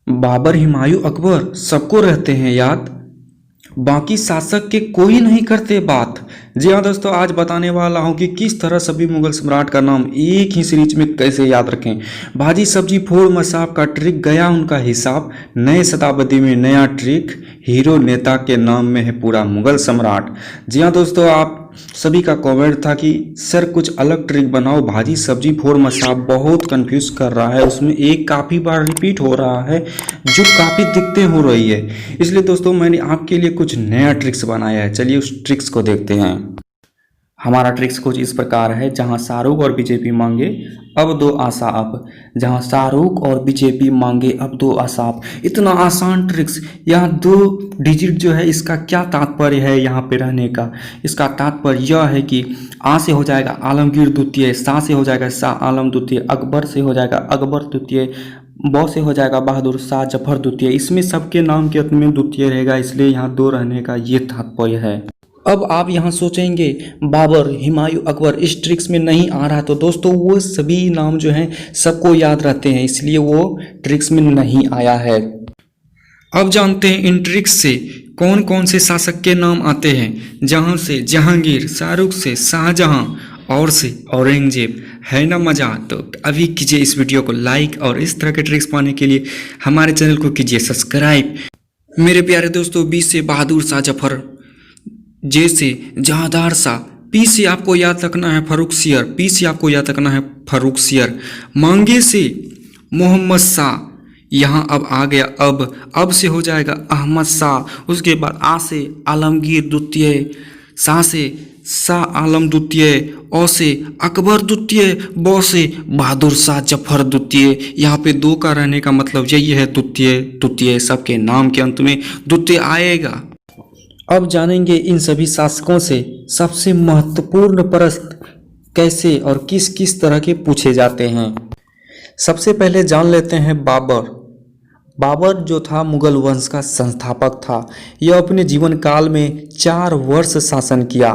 बाबर, हुमायूं, अकबर सबको रहते हैं याद, बाकी शासक के कोई नहीं करते बात। जी हाँ दोस्तों, आज बताने वाला हूँ कि किस तरह सभी मुगल सम्राट का नाम एक ही सीरीज में कैसे याद रखें। भाजी सब्जी फोड़ मसाब का ट्रिक गया उनका हिसाब, नए शताब्दी में नया ट्रिक, हीरो नेता के नाम में है पूरा मुगल सम्राट। जी हाँ दोस्तों, आप सभी का कमेंट था कि सर कुछ अलग ट्रिक बनाओ, भाजी सब्जी फोड़ मसाब बहुत कंफ्यूज कर रहा है, उसमें एक काफ़ी बार रिपीट हो रहा है जो काफ़ी दिक्कतें हो रही है। इसलिए दोस्तों मैंने आपके लिए कुछ नया ट्रिक्स बनाया है, चलिए उस ट्रिक्स को देखते हैं। हमारा ट्रिक्स कुछ इस प्रकार है, जहां शाहरुख और बीजेपी मांगे अब दो आशा आप, जहां शाहरुख और बीजेपी मांगे अब दो आशा आप। इतना आसान ट्रिक्स, यहाँ दो डिजिट जो है इसका क्या तात्पर्य है यहाँ पे रहने का। इसका तात्पर्य यह है कि आ से हो जाएगा आलमगीर द्वितीय, सा से हो जाएगा शाह आलम द्वितीय, अकबर से हो जाएगा अकबर द्वितीय, बौ से हो जाएगा बहादुर शाह जफर द्वितीय। इसमें सबके नाम के अंत में द्वितीय रहेगा, इसलिए यहाँ दो रहने का ये तात्पर्य है। अब आप यहाँ सोचेंगे बाबर, हुमायूं, अकबर इस ट्रिक्स में नहीं आ रहा, तो दोस्तों वो सभी नाम जो हैं सबको याद रहते हैं, इसलिए वो ट्रिक्स में नहीं आया है। अब जानते हैं इन ट्रिक्स से कौन कौन से शासक के नाम आते हैं। जहाँ से जहांगीर, शाहरुख से शाहजहां, और से औरंगजेब। है ना मज़ा? तो अभी कीजिए इस वीडियो को लाइक और इस तरह के ट्रिक्स पाने के लिए हमारे चैनल को कीजिए सब्सक्राइब। मेरे प्यारे दोस्तों, बी से बहादुर शाह जफर, जे से जहादार शाह, पी से आपको याद रखना है फर्रुखसियर, पी से आपको याद रखना है फर्रुखसियर। मांगे से मोहम्मद शाह, यहाँ अब आ गया अब से हो जाएगा अहमद शाह। उसके बाद आ से आलमगीर द्वितीय, शाह से शाह आलम द्वितीय, औ से अकबर द्वितीय, बौ से बहादुर शाह जफर द्वितीय। यहाँ पे दो का रहने का मतलब यही है, द्वितीय द्वितीय, सबके नाम के अंत में द्वितीय आएगा। अब जानेंगे इन सभी शासकों से सबसे महत्वपूर्ण प्रश्न कैसे और किस किस तरह के पूछे जाते हैं। सबसे पहले जान लेते हैं बाबर। बाबर जो था मुगल वंश का संस्थापक था। यह अपने जीवन काल में 4 वर्ष शासन किया,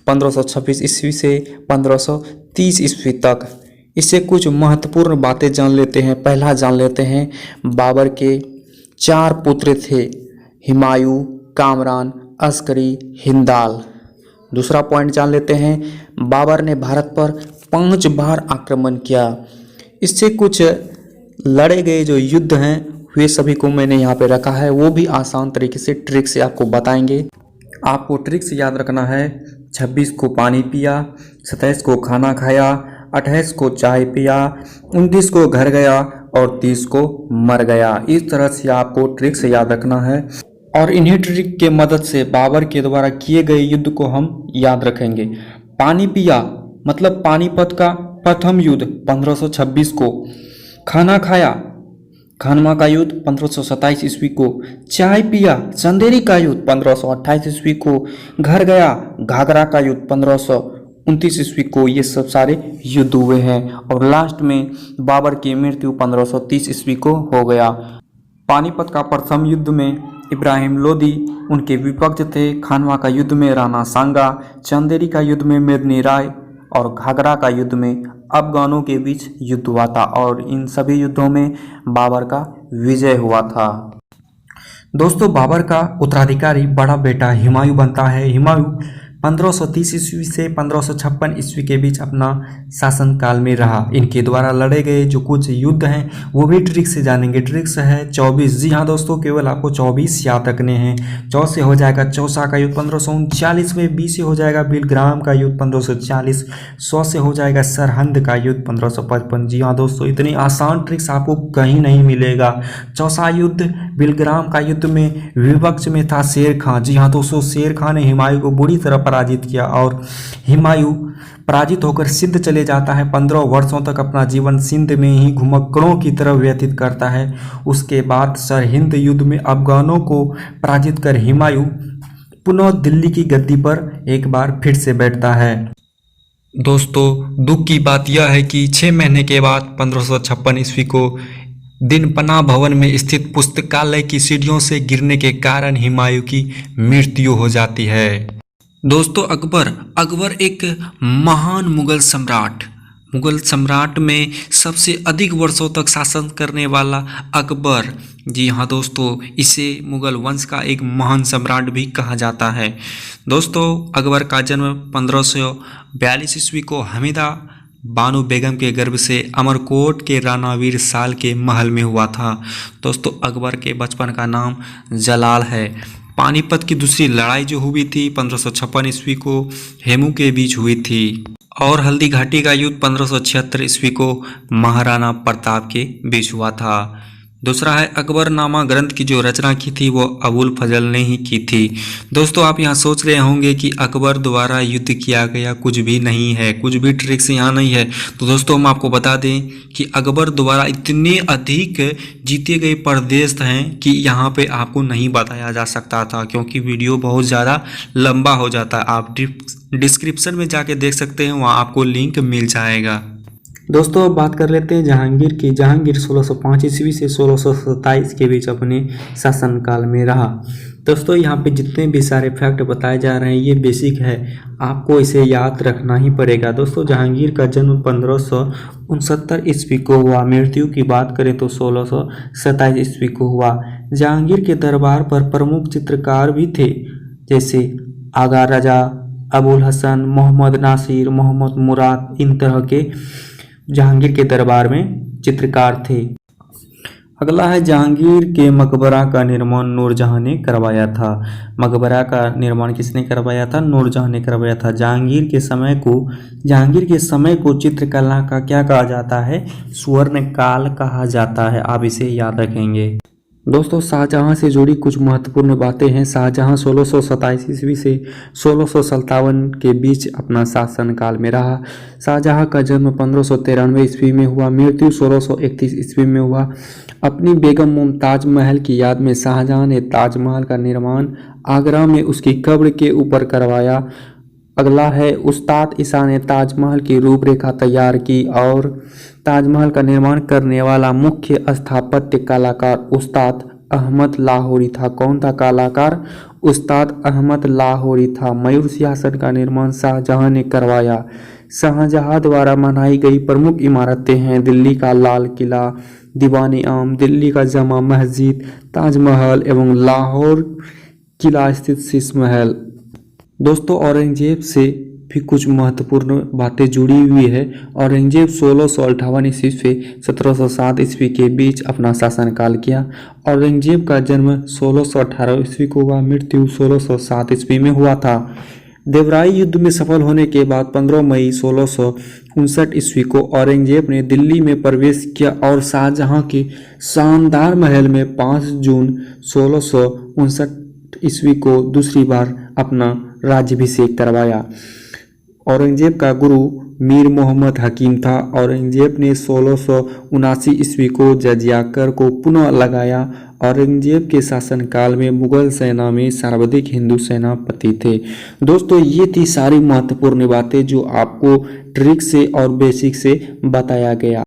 1526 ईस्वी से 1530 ईस्वी तक। इससे कुछ महत्वपूर्ण बातें जान लेते हैं। पहला जान लेते हैं बाबर के 4 पुत्र थे, हुमायूं, कामरान, अस्करी, हिंदाल। दूसरा पॉइंट जान लेते हैं बाबर ने भारत पर 5 बार आक्रमण किया। इससे कुछ लड़े गए जो युद्ध हैं वे सभी को मैंने यहाँ पे रखा है, वो भी आसान तरीके से ट्रिक से आपको बताएंगे। आपको ट्रिक से याद रखना है 26 को पानी पिया, 27 को खाना खाया, 28 को चाय पिया, 29 को घर गया और 30 को मर गया। इस तरह से आपको ट्रिक से याद रखना है और इन्हीं ट्रिक के मदद से बाबर के द्वारा किए गए युद्ध को हम याद रखेंगे। पानी पिया मतलब पानीपत का प्रथम युद्ध 1526 को, खाना खाया खानवा का युद्ध 1527 ईस्वी को, चाय पिया चंदेरी का युद्ध 1528 ईस्वी को, घर गया घाघरा का युद्ध 1529 ईस्वी को। ये सब सारे युद्ध हुए हैं और लास्ट में बाबर की मृत्यु 1530 ईस्वी को हो गया। पानीपत का प्रथम युद्ध में इब्राहिम लोदी उनके विपक्ष थे, खानवा का युद्ध में राणा सांगा, चंदेरी का युद्ध में मेदिनी राय और घाघरा का युद्ध में अफगानों के बीच युद्ध हुआ था और इन सभी युद्धों में बाबर का विजय हुआ था। दोस्तों, बाबर का उत्तराधिकारी बड़ा बेटा हुमायूं बनता है। हुमायूं 1530 ईस्वी से 1556 ईस्वी के बीच अपना शासनकाल में रहा। इनके द्वारा लड़े गए जो कुछ युद्ध हैं वो भी ट्रिक से जानेंगे। ट्रिक्स है 24। जी हाँ दोस्तों, केवल आपको 24 याद रखने हैं। 4 से हो जाएगा चौसा का युद्ध 1539 में, 20 से हो जाएगा बिलग्राम का युद्ध 1540, 100 से हो जाएगा सरहंद का युद्ध 1555। जी हाँ दोस्तों, इतनी आसान ट्रिक्स आपको कहीं नहीं मिलेगा। चौसा युद्ध बिलग्राम का युद्ध में विपक्ष में था शेर खां। जी हाँ दोस्तों, शेर खां ने हुमायूं को बुरी तरह पराजित किया और हुमायूं पराजित होकर सिंध चले जाता है। 15 वर्षों तक अपना जीवन सिंध में ही घुमक्कड़ों की तरह व्यतीत करता है। उसके बाद सरहिंद युद्ध में अफगानों को पराजित कर हुमायूं पुनः दिल्ली की गद्दी पर एक बार फिर से बैठता है। दोस्तों, दुख की बात यह है कि 6 महीने के बाद 1556 ईस्वी को दिन पनाह भवन में स्थित पुस्तकालय की सीढ़ियों से गिरने के कारण हुमायूं की मृत्यु हो जाती है। दोस्तों, अकबर एक महान मुगल सम्राट मुगल सम्राट में सबसे अधिक वर्षों तक शासन करने वाला अकबर, जी हाँ दोस्तों, इसे मुगल वंश का एक महान सम्राट भी कहा जाता है। दोस्तों अकबर का जन्म 1542 ईस्वी को हमीदा बानो बेगम के गर्भ से अमरकोट के राणा वीर साल के महल में हुआ था। दोस्तों अकबर के बचपन का नाम जलाल है। पानीपत की दूसरी लड़ाई जो हुई थी 1556 ईस्वी को हेमू के बीच हुई थी, और हल्दी घाटी का युद्ध 1576 ईस्वी को महाराणा प्रताप के बीच हुआ था। दूसरा है अकबरनामा ग्रंथ की जो रचना की थी वो अबुल फजल ने ही की थी। दोस्तों आप यहाँ सोच रहे होंगे कि अकबर द्वारा युद्ध किया गया कुछ भी नहीं है, कुछ भी ट्रिक्स यहाँ नहीं है। तो दोस्तों हम आपको बता दें कि अकबर द्वारा इतने अधिक जीते गए प्रदेश हैं कि यहाँ पे आपको नहीं बताया जा सकता था, क्योंकि वीडियो बहुत ज़्यादा लंबा हो जाता है। आप डिस्क्रिप्शन में जाके देख सकते हैं, वहाँ आपको लिंक मिल जाएगा। दोस्तों अब बात कर लेते हैं जहांगीर की। जहांगीर 1605 ईस्वी से 1627 के बीच अपने शासनकाल में रहा। दोस्तों यहाँ पे जितने भी सारे फैक्ट बताए जा रहे हैं ये बेसिक है, आपको इसे याद रखना ही पड़ेगा। दोस्तों जहांगीर का जन्म 1569 ईस्वी को हुआ। मृत्यु की बात करें तो 1627 ईस्वी को हुआ। जहांगीर के दरबार पर प्रमुख चित्रकार भी थे, जैसे आगा रजा, अबुल हसन, मोहम्मद नासिर, मोहम्मद मुराद, इन तरह के जहांगीर के दरबार में चित्रकार थे। अगला है जहांगीर के मकबरा का निर्माण नूरजहां ने करवाया था। मकबरा का निर्माण किसने करवाया था? नूरजहां ने करवाया था। जहांगीर के समय को चित्रकला का क्या कहा जाता है? स्वर्ण काल कहा जाता है। आप इसे याद रखेंगे। दोस्तों शाहजहां से जुड़ी कुछ महत्वपूर्ण बातें हैं। शाहजहां 1627 ईस्वी से 1657 के बीच अपना शासनकाल में रहा। शाहजहां का जन्म 1593 ईस्वी में हुआ। मृत्यु 1631 ईस्वी में हुआ। अपनी बेगम मुमताज महल की याद में शाहजहां ने ताजमहल का निर्माण आगरा में उसकी कब्र के ऊपर करवाया। अगला है उस्ताद ईसा ने ताजमहल की रूपरेखा तैयार की और ताजमहल का निर्माण करने वाला मुख्य स्थापत्य कलाकार उस्ताद अहमद लाहौरी था। कौन था कलाकार? उस्ताद अहमद लाहौरी था। मयूर सिंहासन का निर्माण शाहजहां ने करवाया। शाहजहां द्वारा बनाई गई प्रमुख इमारतें हैं दिल्ली का लाल किला, दीवान आम, दिल्ली का जमा मस्जिद, ताजमहल एवं लाहौर किला स्थित शीश महल। दोस्तों औरंगजेब से भी कुछ महत्वपूर्ण बातें जुड़ी हुई है। औरंगजेब 1658 ईस्वी से 1707 ईस्वी के बीच अपना शासनकाल किया। औरंगजेब का जन्म 1618 ईस्वी को हुआ। मृत्यु 1607 ईस्वी में हुआ था। देवराई युद्ध में सफल होने के बाद 15 मई 1659 ईस्वी को औरंगजेब ने दिल्ली में प्रवेश किया और शाहजहां के शानदार महल में 5 जून 1659 ईस्वी को दूसरी बार अपना राज्याभिषेक करवाया। औरंगजेब का गुरु मीर मोहम्मद हकीम था। औरंगजेब ने 1679 ईस्वी को जजिया कर को पुनः लगाया। औरंगजेब के शासनकाल में मुगल सेना में सर्वाधिक हिंदू सेनापति थे। दोस्तों ये थी सारी महत्वपूर्ण बातें जो आपको ट्रिक से और बेसिक से बताया गया।